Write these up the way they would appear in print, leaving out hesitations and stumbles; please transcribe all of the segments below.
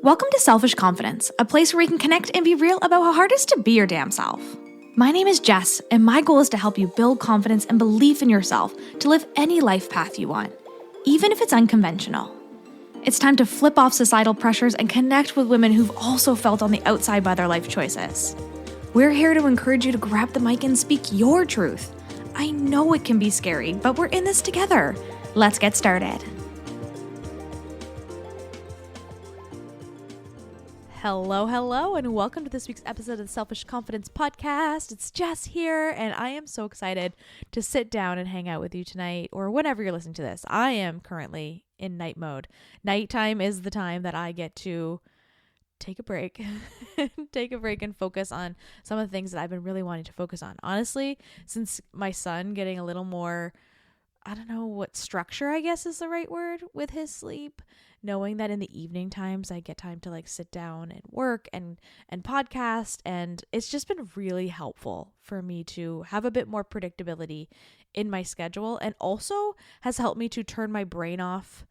Welcome to Selfish Confidence, a place where we can connect and be real about how hard it is to be your damn self. My name is Jess, and my goal is to help you build confidence and belief in yourself to live any life path you want, even if it's unconventional. It's time to flip off societal pressures and connect with women who've also felt on the outside by their life choices. We're here to encourage you to grab the mic and speak your truth. I know it can be scary, but we're in this together. Let's get started. Hello, and welcome to this week's episode of the Selfish Confidence Podcast. It's Jess here, and I am so excited to sit down and hang out with you tonight, or whenever you're listening to this. I am currently in night mode. Nighttime is the time that I get to take a break, and focus on some of the things that I've been really wanting to focus on. Honestly, since my son getting a little more, I don't know what structure, I guess is the right word, with his sleep, knowing that in the evening times I get time to like sit down and work and podcast, and it's just been really helpful for me to have a bit more predictability in my schedule, and also has helped me to turn my brain off.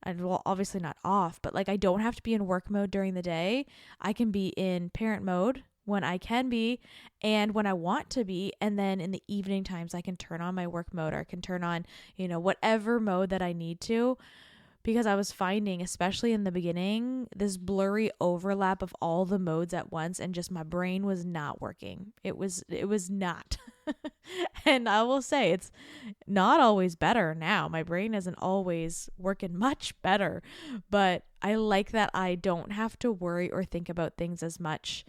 And well, obviously not off, but like I don't have to be in work mode during the day. I can be in parent mode when I can be and when I want to be. And then in the evening times, I can turn on my work mode, or I can turn on, whatever mode that I need to. Because I was finding, especially in the beginning, this blurry overlap of all the modes at once, and just my brain was not working. It was not. And I will say it's not always better now. My brain isn't always working much better, but I like that I don't have to worry or think about things as much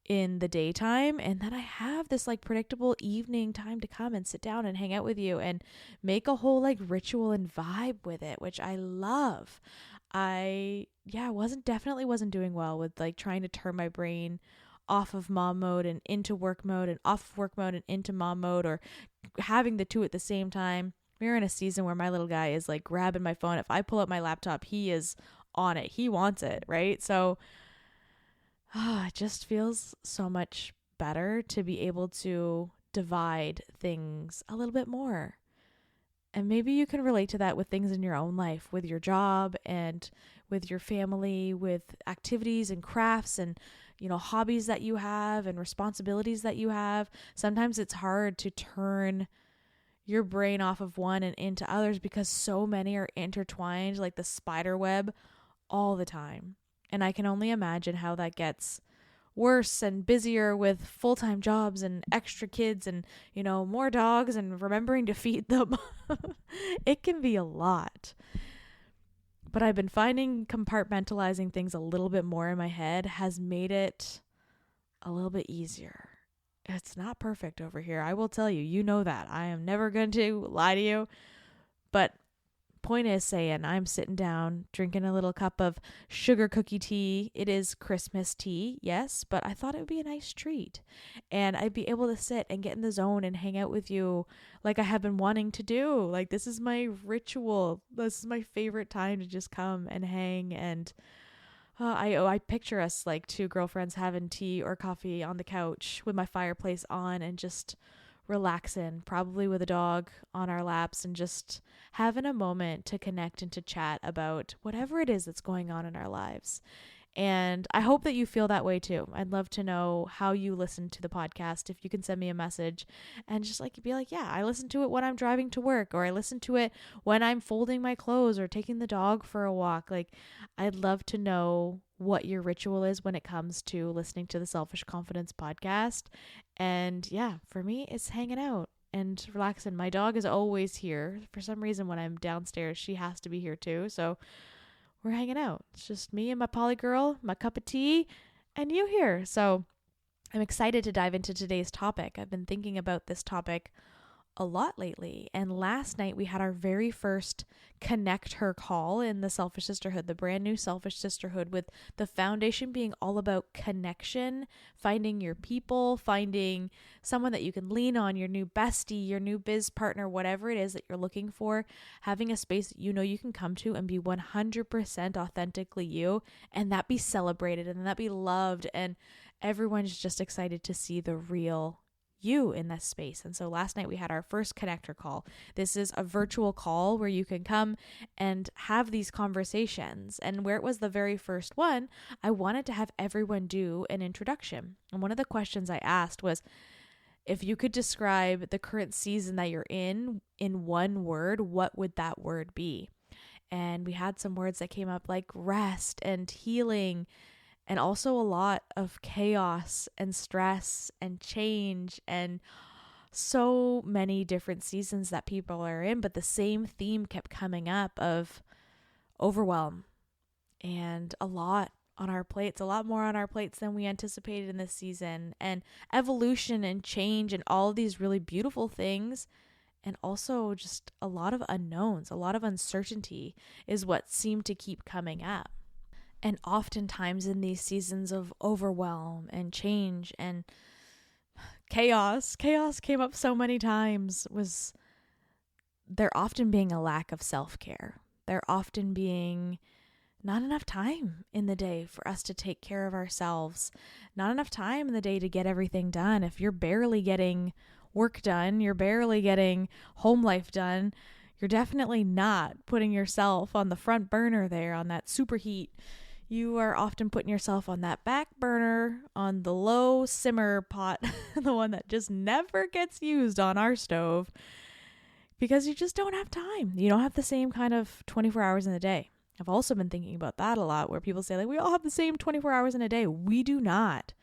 in the daytime, and that I have this like predictable evening time to come and sit down and hang out with you and make a whole like ritual and vibe with it, which I love. Definitely wasn't doing well with like trying to turn my brain off of mom mode and into work mode, and off of work mode and into mom mode, or having the two at the same time. We're in a season where my little guy is like grabbing my phone. If I pull up my laptop, he is on it. He wants it, right? So it just feels so much better to be able to divide things a little bit more. And maybe you can relate to that with things in your own life, with your job and with your family, with activities and crafts and, hobbies that you have and responsibilities that you have. Sometimes it's hard to turn your brain off of one and into others because so many are intertwined like the spider web all the time. And I can only imagine how that gets worse and busier with full-time jobs and extra kids and, more dogs and remembering to feed them. It can be a lot. But I've been finding compartmentalizing things a little bit more in my head has made it a little bit easier. It's not perfect over here. I will tell you, you know that. I am never going to lie to you. But point is saying I'm sitting down drinking a little cup of sugar cookie tea. It is Christmas tea, yes, but I thought it would be a nice treat, and I'd be able to sit and get in the zone and hang out with you like I have been wanting to do. Like, this is my ritual. This is my favorite time to just come and hang. And I picture us like two girlfriends having tea or coffee on the couch with my fireplace on and just relaxing, probably with a dog on our laps, and just having a moment to connect and to chat about whatever it is that's going on in our lives. And I hope that you feel that way too. I'd love to know how you listen to the podcast. If you can send me a message and just like be like, yeah, I listen to it when I'm driving to work, or I listen to it when I'm folding my clothes or taking the dog for a walk. Like, I'd love to know what your ritual is when it comes to listening to the Selfish Confidence Podcast. And yeah, for me, it's hanging out and relaxing. My dog is always here. For some reason, when I'm downstairs, she has to be here too. So we're hanging out. It's just me and my poly girl, my cup of tea, and you here. So I'm excited to dive into today's topic. I've been thinking about this topic a lot lately. And last night we had our very first Connect Her call in the Selfish Sisterhood, the brand new Selfish Sisterhood, with the foundation being all about connection, finding your people, finding someone that you can lean on, your new bestie, your new biz partner, whatever it is that you're looking for, having a space that you can come to and be 100% authentically you, and that be celebrated and that be loved, and everyone's just excited to see the real you in this space. And so last night we had our first connector call. This is a virtual call where you can come and have these conversations. And where it was the very first one, I wanted to have everyone do an introduction. And one of the questions I asked was, if you could describe the current season that you're in one word, what would that word be? And we had some words that came up like rest and healing, and also a lot of chaos and stress and change, and so many different seasons that people are in. But the same theme kept coming up of overwhelm and a lot on our plates, a lot more on our plates than we anticipated in this season, and evolution and change and all of these really beautiful things. And also just a lot of unknowns, a lot of uncertainty is what seemed to keep coming up. And oftentimes in these seasons of overwhelm and change and chaos came up so many times, was there often being a lack of self-care. There often being not enough time in the day for us to take care of ourselves. Not enough time in the day to get everything done. If you're barely getting work done, you're barely getting home life done, you're definitely not putting yourself on the front burner there on that superheat. You are often putting yourself on that back burner, on the low simmer pot, the one that just never gets used on our stove, because you just don't have time. You don't have the same kind of 24 hours in a day. I've also been thinking about that a lot, where people say, like, we all have the same 24 hours in a day. We do not.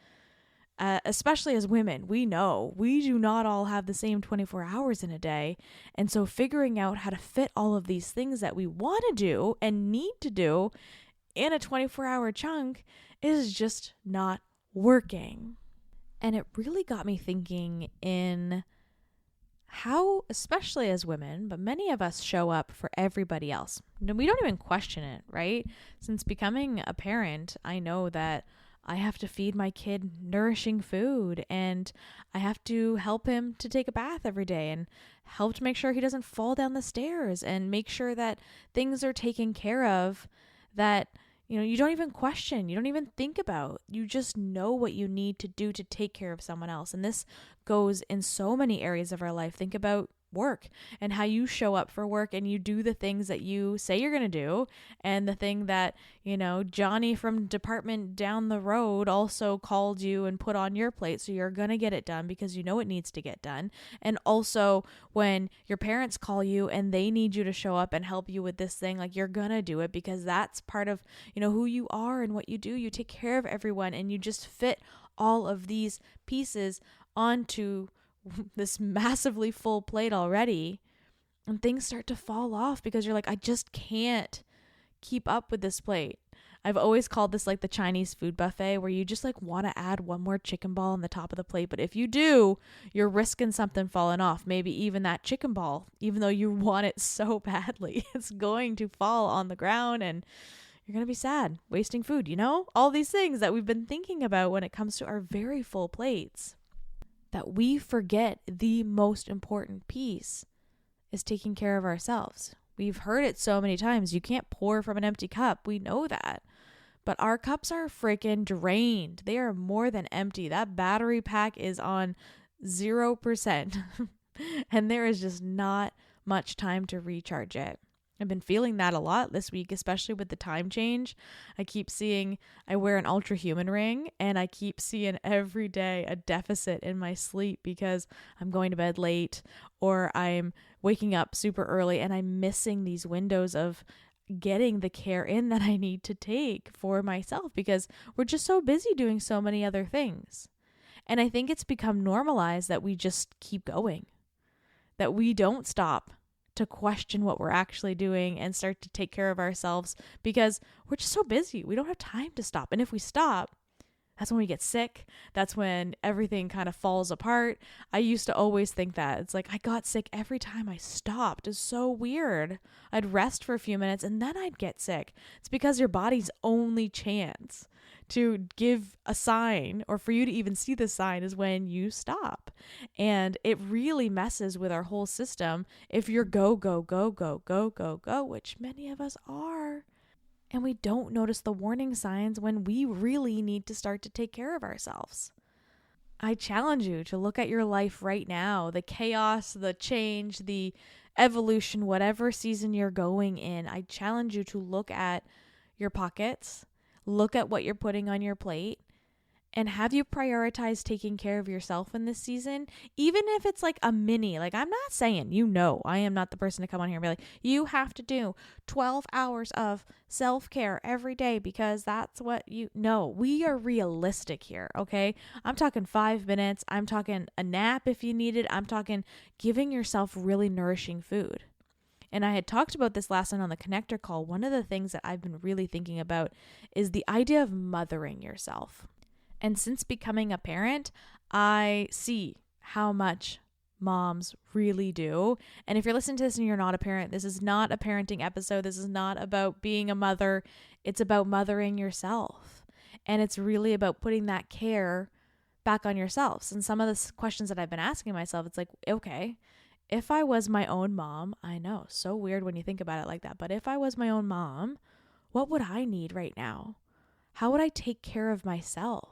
Especially as women, we know we do not all have the same 24 hours in a day. And so figuring out how to fit all of these things that we want to do and need to do in a 24-hour chunk is just not working. And it really got me thinking in how, especially as women, but many of us show up for everybody else. We don't even question it, right? Since becoming a parent, I know that I have to feed my kid nourishing food, and I have to help him to take a bath every day, and help to make sure he doesn't fall down the stairs, and make sure that things are taken care of that, you don't even question, you don't even think about. You just know what you need to do to take care of someone else. And this goes in so many areas of our life. Think about work and how you show up for work and you do the things that you say you're going to do, and the thing that, Johnny from department down the road also called you and put on your plate, so you're going to get it done because you know it needs to get done. And also when your parents call you and they need you to show up and help you with this thing, like, you're going to do it because that's part of, who you are and what you do. You take care of everyone, and you just fit all of these pieces onto this massively full plate already, and things start to fall off because you're like, I just can't keep up with this plate. I've always called this like the Chinese food buffet, where you just like want to add one more chicken ball on the top of the plate, but if you do, you're risking something falling off, maybe even that chicken ball, even though you want it so badly. It's going to fall on the ground and you're going to be sad, wasting food, all these things that we've been thinking about when it comes to our very full plates. That we forget the most important piece is taking care of ourselves. We've heard it so many times. You can't pour from an empty cup. We know that. But our cups are freaking drained. They are more than empty. That battery pack is on 0%. And there is just not much time to recharge it. I've been feeling that a lot this week, especially with the time change. I wear an ultra human ring, and I keep seeing every day a deficit in my sleep because I'm going to bed late or I'm waking up super early, and I'm missing these windows of getting the care in that I need to take for myself because we're just so busy doing so many other things. And I think it's become normalized that we just keep going, that we don't stop to question what we're actually doing and start to take care of ourselves because we're just so busy. We don't have time to stop. And if we stop, that's when we get sick. That's when everything kind of falls apart. I used to always think that. It's like I got sick every time I stopped. It's so weird. I'd rest for a few minutes and then I'd get sick. It's because your body's only chance to give a sign, or for you to even see the sign, is when you stop. And it really messes with our whole system if you're go, go, go, go, go, go, go, which many of us are. And we don't notice the warning signs when we really need to start to take care of ourselves. I challenge you to look at your life right now, the chaos, the change, the evolution, whatever season you're going in. I challenge you to look at your pockets, look at what you're putting on your plate, and have you prioritized taking care of yourself in this season? Even if it's like a mini, like I'm not saying, I am not the person to come on here and be like, you have to do 12 hours of self-care every day because that's what no, we are realistic here. Okay. I'm talking 5 minutes. I'm talking a nap if you need it. I'm talking giving yourself really nourishing food. And I had talked about this last night on the connector call. One of the things that I've been really thinking about is the idea of mothering yourself. And since becoming a parent, I see how much moms really do. And if you're listening to this and you're not a parent, this is not a parenting episode. This is not about being a mother. It's about mothering yourself. And it's really about putting that care back on yourselves. And some of the questions that I've been asking myself, it's like, okay, if I was my own mom, I know, so weird when you think about it like that. But if I was my own mom, what would I need right now? How would I take care of myself?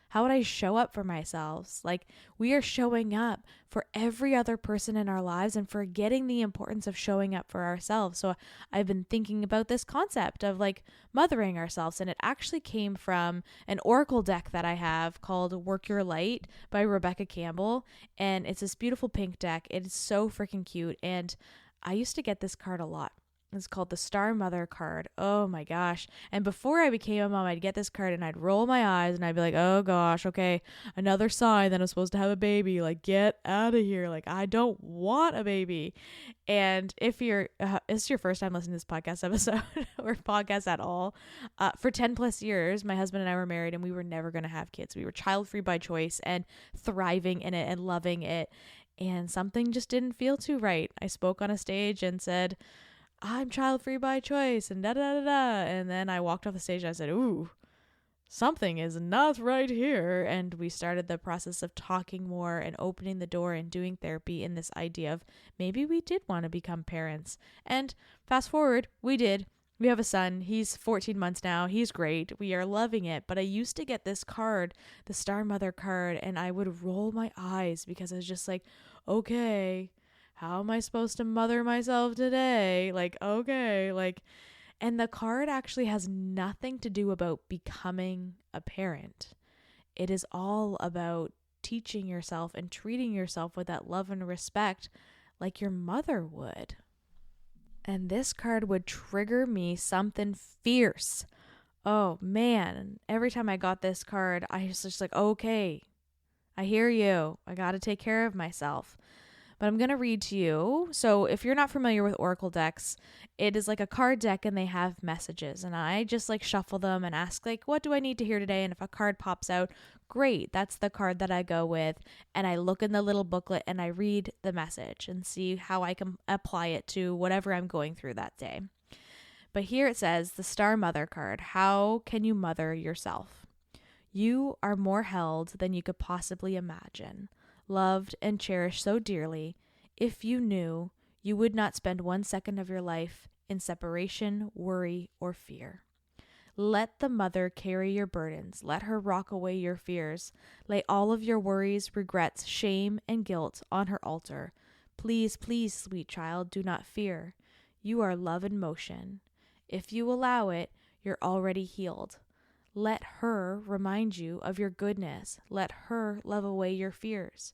How would I show up for myself? Like, we are showing up for every other person in our lives and forgetting the importance of showing up for ourselves. So I've been thinking about this concept of like mothering ourselves. And it actually came from an oracle deck that I have called Work Your Light by Rebecca Campbell. And it's this beautiful pink deck. It is so freaking cute. And I used to get this card a lot. It's called the Star Mother card. Oh my gosh. And before I became a mom, I'd get this card and I'd roll my eyes and I'd be like, oh gosh, okay, another sign that I'm supposed to have a baby. Like, get out of here. Like, I don't want a baby. And if it's your first time listening to this podcast episode or podcast at all, for 10 plus years, my husband and I were married and we were never going to have kids. We were child-free by choice and thriving in it and loving it. And something just didn't feel too right. I spoke on a stage and said, I'm child-free by choice and da-da-da-da. And then I walked off the stage and I said, ooh, something is not right here. And we started the process of talking more and opening the door and doing therapy in this idea of maybe we did want to become parents. And fast forward, we did. We have a son. He's 14 months now. He's great. We are loving it. But I used to get this card, the Star Mother card, and I would roll my eyes because I was just like, okay, how am I supposed to mother myself today? Like, okay, like, and the card actually has nothing to do about becoming a parent. It is all about teaching yourself and treating yourself with that love and respect like your mother would. And this card would trigger me something fierce. Oh man, every time I got this card, I was just like, okay, I hear you. I got to take care of myself. But I'm going to read to you. So if you're not familiar with Oracle decks, it is like a card deck and they have messages. And I just like shuffle them and ask like, what do I need to hear today? And if a card pops out, great. That's the card that I go with. And I look in the little booklet and I read the message and see how I can apply it to whatever I'm going through that day. But here it says, the Star Mother card. How can you mother yourself? You are more held than you could possibly imagine. Loved and cherished so dearly, if you knew, you would not spend 1 second of your life in separation, worry, or fear. Let the mother carry your burdens. Let her rock away your fears. Lay all of your worries, regrets, shame, and guilt on her altar. Please, please, sweet child, do not fear. You are love in motion. If you allow it, you're already healed. Let her remind you of your goodness. Let her love away your fears.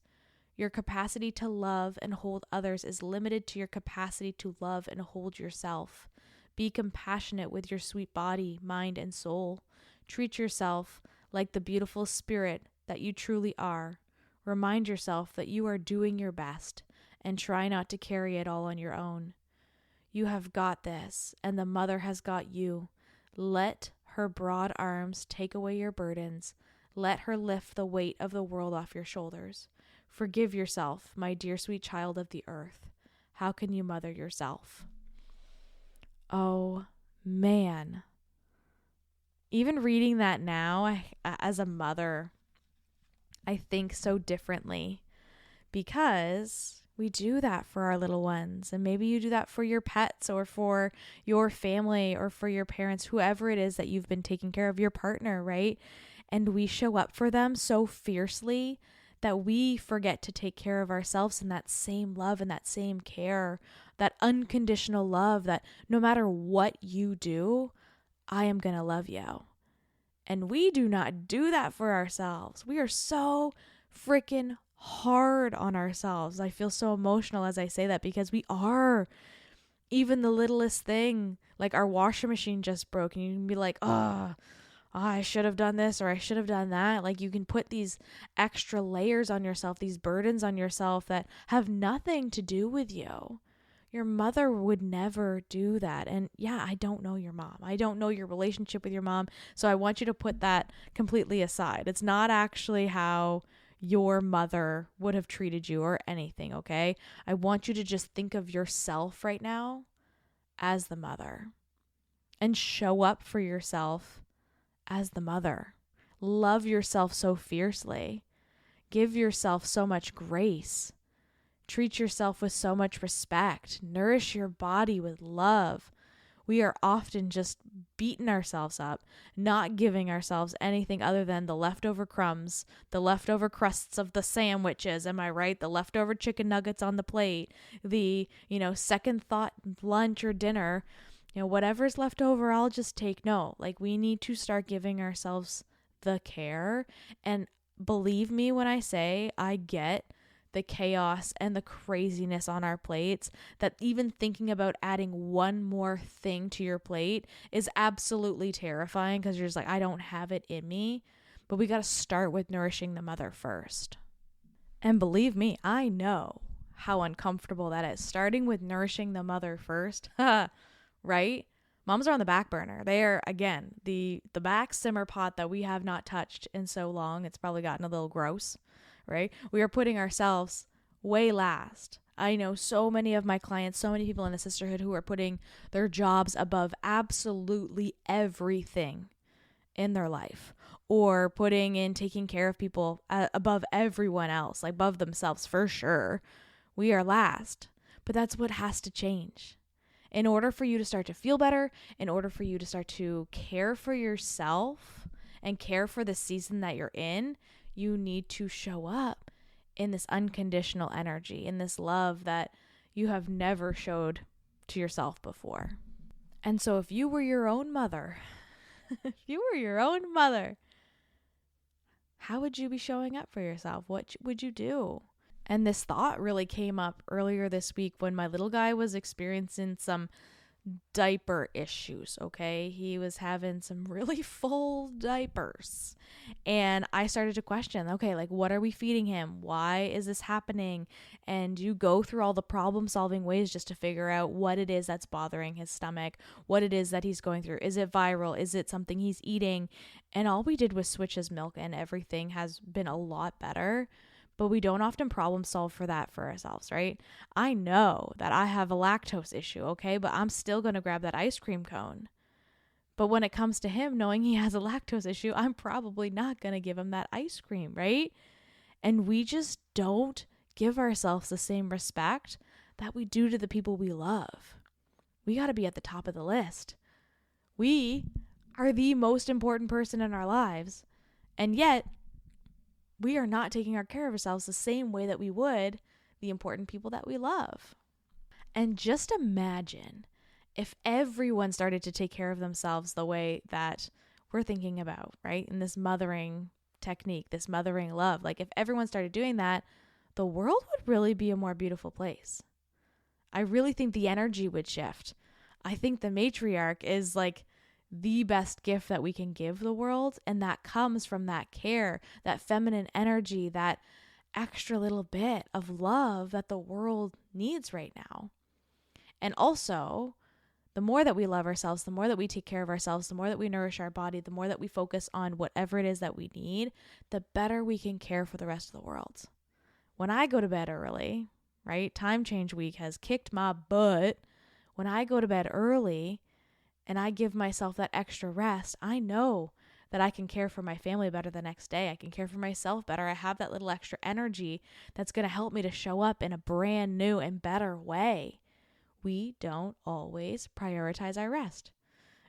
Your capacity to love and hold others is limited to your capacity to love and hold yourself. Be compassionate with your sweet body, mind, and soul. Treat yourself like the beautiful spirit that you truly are. Remind yourself that you are doing your best and try not to carry it all on your own. You have got this, and the mother has got you. Let her broad arms take away your burdens. Let her lift the weight of the world off your shoulders. Forgive yourself, my dear sweet child of the earth. How can you mother yourself? Oh, man. Even reading that now, as a mother, I think so differently because we do that for our little ones. And maybe you do that for your pets or for your family or for your parents, whoever it is that you've been taking care of, your partner, right? and we show up for them so fiercely that we forget to take care of ourselves in that same love and that same care, that unconditional love that no matter what you do, I am going to love you. And we do not do that for ourselves. We are so freaking hard on ourselves. I feel so emotional as I say that because we are. Even the littlest thing, like our washer machine just broke, and you can be like, oh, I should have done this or I should have done that. Like you can put these extra layers on yourself, these burdens on yourself that have nothing to do with you. Your mother would never do that. And yeah, I don't know your mom. I don't know your relationship with your mom. So I want you to put that completely aside. It's not actually how your mother would have treated you or anything, okay? I want you to just think of yourself right now as the mother and show up for yourself as the mother. Love yourself so fiercely. Give yourself so much grace. Treat yourself with so much respect. Nourish your body with love. We are often just beating ourselves up, not giving ourselves anything other than the leftover crumbs, the leftover crusts of the sandwiches, am I right? The leftover chicken nuggets on the plate, the, second thought lunch or dinner, whatever's left over, I'll just take. No, like we need to start giving ourselves the care. And believe me when I say I get the chaos and the craziness on our plates, that even thinking about adding one more thing to your plate is absolutely terrifying because you're just like, I don't have it in me. But we got to start with nourishing the mother first. And believe me, I know how uncomfortable that is. Starting with nourishing the mother first, right? Moms are on the back burner. They are, again, the back simmer pot that we have not touched in so long. It's probably gotten a little gross. Right? We are putting ourselves way last. I know so many of my clients, so many people in the sisterhood who are putting their jobs above absolutely everything in their life, or putting in taking care of people above everyone else, like above themselves for sure. We are last, but that's what has to change. In order for you to start to feel better, in order for you to start to care for yourself and care for the season that you're in, you need to show up in this unconditional energy, in this love that you have never showed to yourself before. And so if you were your own mother, how would you be showing up for yourself? What would you do? And this thought really came up earlier this week when my little guy was experiencing some diaper issues, okay? He was having some really full diapers. And I started to question, okay, like what are we feeding him? Why is this happening? And you go through all the problem solving ways just to figure out what it is that's bothering his stomach, what it is that he's going through. Is it viral? Is it something he's eating? And all we did was switch his milk and everything has been a lot better. But we don't often problem solve for that for ourselves, right? I know that I have a lactose issue, okay? But I'm still going to grab that ice cream cone. But when it comes to him knowing he has a lactose issue, I'm probably not going to give him that ice cream, right? And we just don't give ourselves the same respect that we do to the people we love. We got to be at the top of the list. We are the most important person in our lives. And yet, we are not taking care of ourselves the same way that we would the important people that we love. And just imagine if everyone started to take care of themselves the way that we're thinking about, right? In this mothering technique, this mothering love. Like if everyone started doing that, the world would really be a more beautiful place. I really think the energy would shift. I think the matriarch is like the best gift that we can give the world. And that comes from that care, that feminine energy, that extra little bit of love that the world needs right now. And also, the more that we love ourselves, the more that we take care of ourselves, the more that we nourish our body, the more that we focus on whatever it is that we need, the better we can care for the rest of the world. When I go to bed early, right? Time change week has kicked my butt. When I go to bed early, and I give myself that extra rest, I know that I can care for my family better the next day. I can care for myself better. I have that little extra energy that's going to help me to show up in a brand new and better way. We don't always prioritize our rest.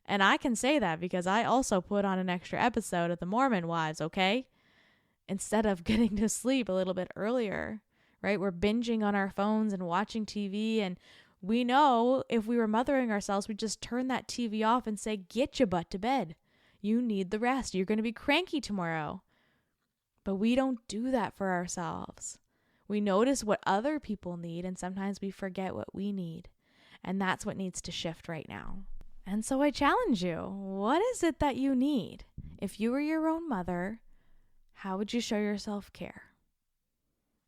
And I can say that because I also put on an extra episode of the Mormon Wives, okay? Instead of getting to sleep a little bit earlier, right? We're binging on our phones and watching TV, and we know if we were mothering ourselves, we'd just turn that TV off and say, get your butt to bed. You need the rest. You're going to be cranky tomorrow. But we don't do that for ourselves. We notice what other people need, and sometimes we forget what we need. And that's what needs to shift right now. And so I challenge you, what is it that you need? If you were your own mother, how would you show yourself care?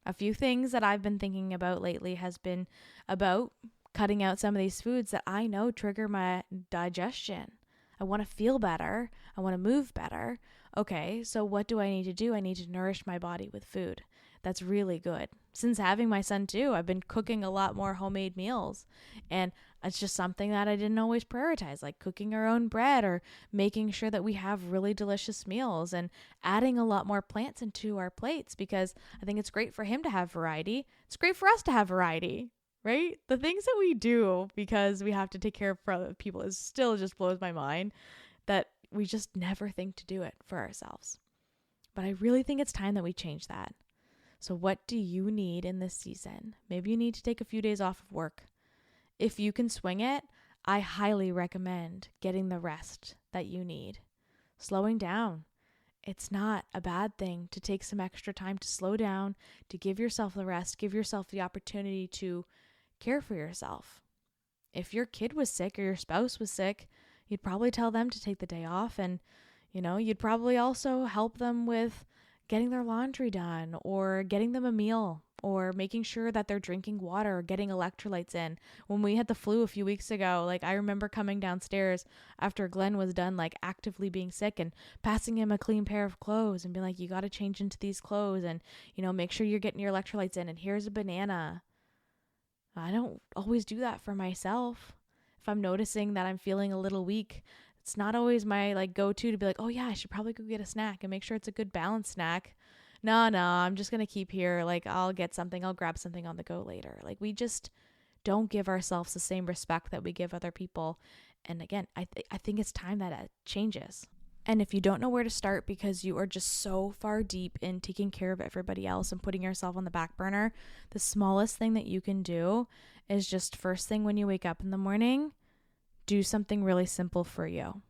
A few things that I've been thinking about lately has been about cutting out some of these foods that I know trigger my digestion. I want to feel better. I want to move better. Okay, so what do I need to do? I need to nourish my body with food. That's really good. Since having my son too, I've been cooking a lot more homemade meals. And it's just something that I didn't always prioritize, like cooking our own bread or making sure that we have really delicious meals and adding a lot more plants into our plates, because I think it's great for him to have variety. It's great for us to have variety, right? The things that we do because we have to take care of other people is still just blows my mind that we just never think to do it for ourselves. But I really think it's time that we change that. So what do you need in this season? Maybe you need to take a few days off of work. If you can swing it, I highly recommend getting the rest that you need. Slowing down. It's not a bad thing to take some extra time to slow down, to give yourself the rest, give yourself the opportunity to care for yourself. If your kid was sick or your spouse was sick, you'd probably tell them to take the day off, and you'd probably also help them with getting their laundry done or getting them a meal or making sure that they're drinking water or getting electrolytes in. When we had the flu a few weeks ago, I remember coming downstairs after Glenn was done actively being sick and passing him a clean pair of clothes and being like, you got to change into these clothes and, make sure you're getting your electrolytes in, and here's a banana. I don't always do that for myself. If I'm noticing that I'm feeling a little weak, it's not always my go-to to be like, oh yeah, I should probably go get a snack and make sure it's a good balanced snack. No, I'm just going to keep here. I'll get something, I'll grab something on the go later. We just don't give ourselves the same respect that we give other people. And again, I think it's time that it changes. And if you don't know where to start because you are just so far deep in taking care of everybody else and putting yourself on the back burner, the smallest thing that you can do is just first thing when you wake up in the morning, do something really simple for you.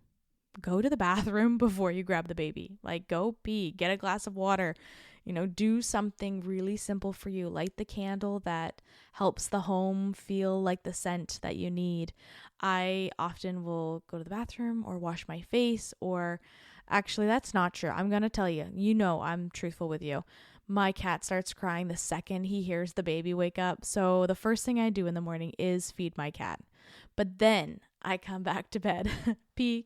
Go to the bathroom before you grab the baby. Go pee, get a glass of water, do something really simple for you. Light the candle that helps the home feel like the scent that you need. I often will go to the bathroom or wash my face, or actually that's not true. I'm going to tell you, I'm truthful with you. My cat starts crying the second he hears the baby wake up. So the first thing I do in the morning is feed my cat. But then I come back to bed,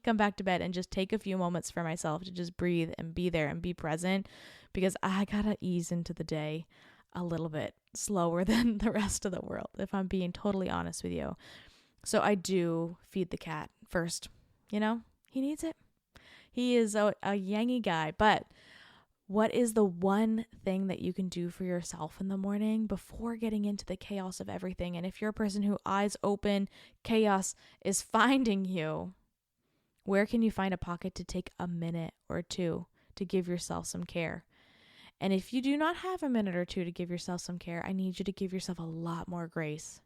come back to bed, and just take a few moments for myself to just breathe and be there and be present, because I gotta ease into the day a little bit slower than the rest of the world, if I'm being totally honest with you. So I do feed the cat first. He needs it. He is a yangy guy, but what is the one thing that you can do for yourself in the morning before getting into the chaos of everything? And if you're a person who eyes open, chaos is finding you, where can you find a pocket to take a minute or two to give yourself some care? And if you do not have a minute or two to give yourself some care, I need you to give yourself a lot more grace,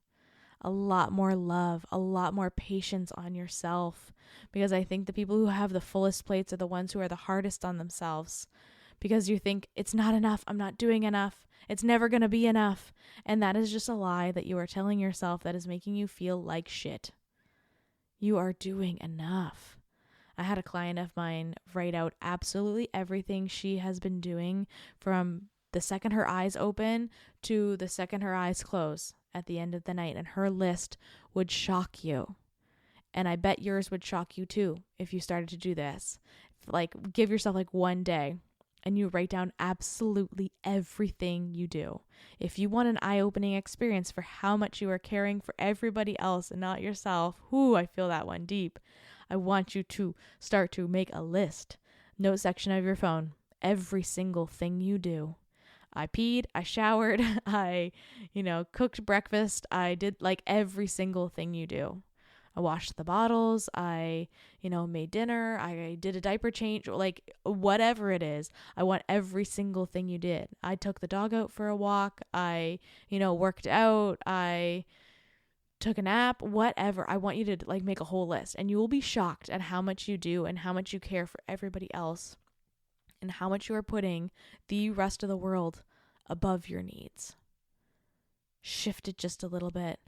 a lot more love, a lot more patience on yourself, because I think the people who have the fullest plates are the ones who are the hardest on themselves. Because you think, it's not enough, I'm not doing enough, it's never going to be enough. And that is just a lie that you are telling yourself that is making you feel like shit. You are doing enough. I had a client of mine write out absolutely everything she has been doing from the second her eyes open to the second her eyes close at the end of the night. And her list would shock you. And I bet yours would shock you too if you started to do this. Give yourself one day and you write down absolutely everything you do. If you want an eye-opening experience for how much you are caring for everybody else and not yourself, I feel that one deep. I want you to start to make a list, note section of your phone, every single thing you do. I peed, I showered, I, cooked breakfast. I did every single thing you do. I washed the bottles. I, made dinner. I did a diaper change, like whatever it is. I want every single thing you did. I took the dog out for a walk. I, worked out. I took a nap, whatever. I want you to like make a whole list, and you will be shocked at how much you do and how much you care for everybody else and how much you are putting the rest of the world above your needs. Shift it just a little bit.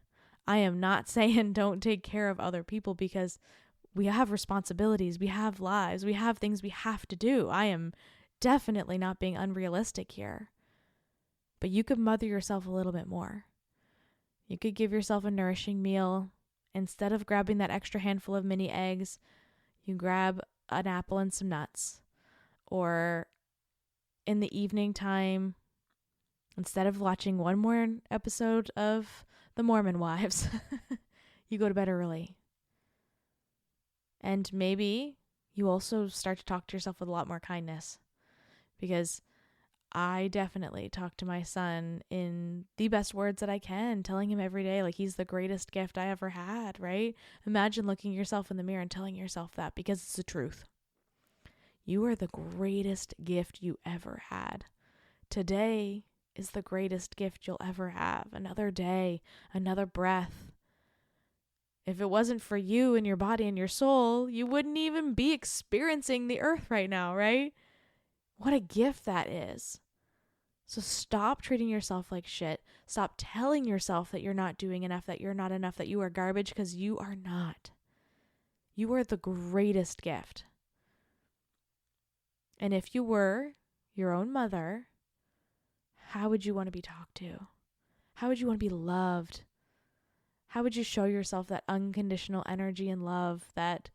I am not saying don't take care of other people, because we have responsibilities, we have lives, we have things we have to do. I am definitely not being unrealistic here. But you could mother yourself a little bit more. You could give yourself a nourishing meal. Instead of grabbing that extra handful of mini eggs, you grab an apple and some nuts. Or in the evening time, instead of watching one more episode of The Mormon Wives, you go to bed early. And maybe you also start to talk to yourself with a lot more kindness, because I definitely talk to my son in the best words that I can, telling him every day, like, he's the greatest gift I ever had, right? Imagine looking yourself in the mirror and telling yourself that, because it's the truth. You are the greatest gift you ever had. Today is the greatest gift you'll ever have. Another day, another breath. If it wasn't for you and your body and your soul, you wouldn't even be experiencing the earth right now, right? What a gift that is. So stop treating yourself like shit. Stop telling yourself that you're not doing enough, that you're not enough, that you are garbage, because you are not. You are the greatest gift. And if you were your own mother, how would you want to be talked to? How would you want to be loved? How would you show yourself that unconditional energy and love that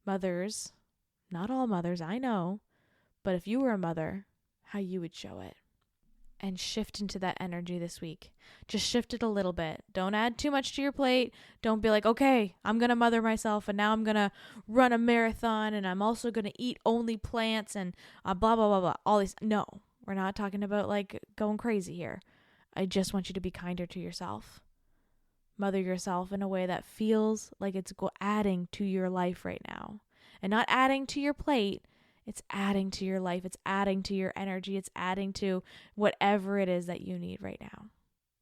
mothers, not all mothers, I know, but if you were a mother, how you would show it? And shift into that energy this week. Just shift it a little bit. Don't add too much to your plate. Don't be like, okay, I'm going to mother myself, and now I'm going to run a marathon, and I'm also going to eat only plants, and blah, blah, blah, blah. All these. No, we're not talking about like going crazy here. I just want you to be kinder to yourself. Mother yourself in a way that feels like it's adding to your life right now. And not adding to your plate. It's adding to your life. It's adding to your energy. It's adding to whatever it is that you need right now.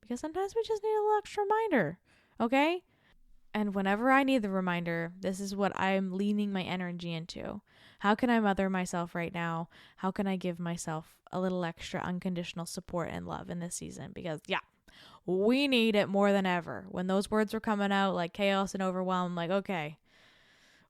Because sometimes we just need a little extra reminder, okay? And whenever I need the reminder, this is what I'm leaning my energy into. How can I mother myself right now? How can I give myself a little extra unconditional support and love in this season? Because, yeah, we need it more than ever. When those words were coming out like chaos and overwhelm, like, okay,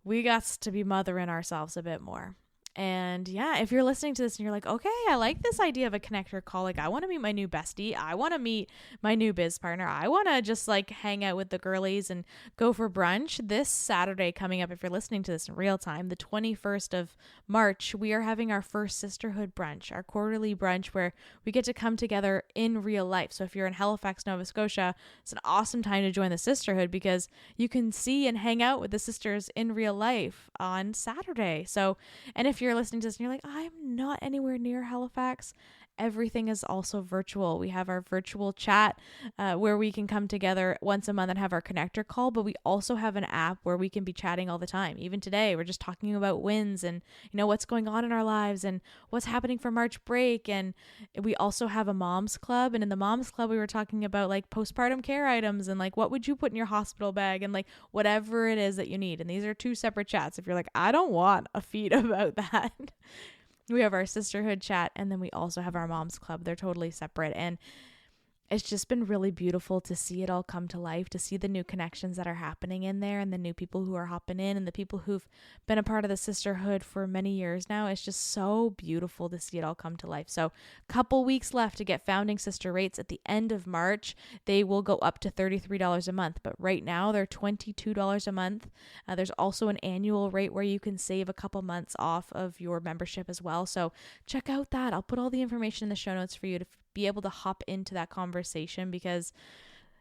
we got to be mothering ourselves a bit more. And yeah, if you're listening to this and you're like, okay, I like this idea of a connector call. Like, I want to meet my new bestie. I want to meet my new biz partner. I want to just like hang out with the girlies and go for brunch. This Saturday coming up, if you're listening to this in real time, the 21st of March, we are having our first sisterhood brunch, our quarterly brunch where we get to come together in real life. So if you're in Halifax, Nova Scotia, it's an awesome time to join the sisterhood, because you can see and hang out with the sisters in real life on Saturday. So, and if you're listening to this and you're like, I'm not anywhere near Halifax, everything is also virtual. We have our virtual chat where we can come together once a month and have our connector call, but we also have an app where we can be chatting all the time. Even today, we're just talking about wins and, what's going on in our lives and what's happening for March break. And we also have a mom's club. And in the mom's club, we were talking about like postpartum care items and like, what would you put in your hospital bag and like whatever it is that you need. And these are 2 separate chats. If you're like, I don't want a feed about that. We have our sisterhood chat, and then we also have our mom's club. They're totally separate. And it's just been really beautiful to see it all come to life, to see the new connections that are happening in there and the new people who are hopping in and the people who've been a part of the sisterhood for many years now. It's just so beautiful to see it all come to life. So a couple weeks left to get founding sister rates. At the end of March, they will go up to $33 a month, but right now they're $22 a month. There's also an annual rate where you can save a couple months off of your membership as well. So check out that. I'll put all the information in the show notes for you to be able to hop into that conversation, because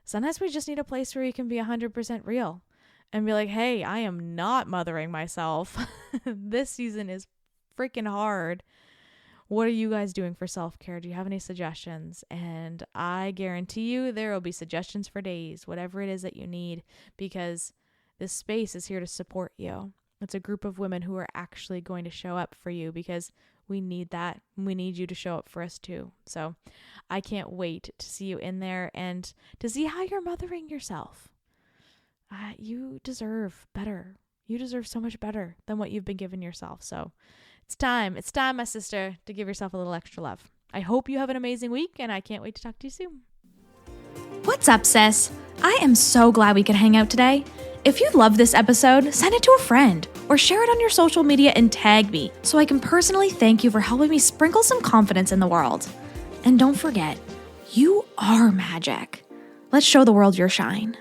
sometimes we just need a place where you can be 100% real and be like, hey, I am not mothering myself. This season is freaking hard. What are you guys doing for self-care? Do you have any suggestions? And I guarantee you there will be suggestions for days, whatever it is that you need, because this space is here to support you. It's a group of women who are actually going to show up for you because we need that. We need you to show up for us too. So I can't wait to see you in there and to see how you're mothering yourself. You deserve better. You deserve so much better than what you've been giving yourself. So it's time, my sister, to give yourself a little extra love. I hope you have an amazing week, and I can't wait to talk to you soon. What's up, sis? I am so glad we could hang out today. If you love this episode, send it to a friend or share it on your social media and tag me so I can personally thank you for helping me sprinkle some confidence in the world. And don't forget, you are magic. Let's show the world your shine.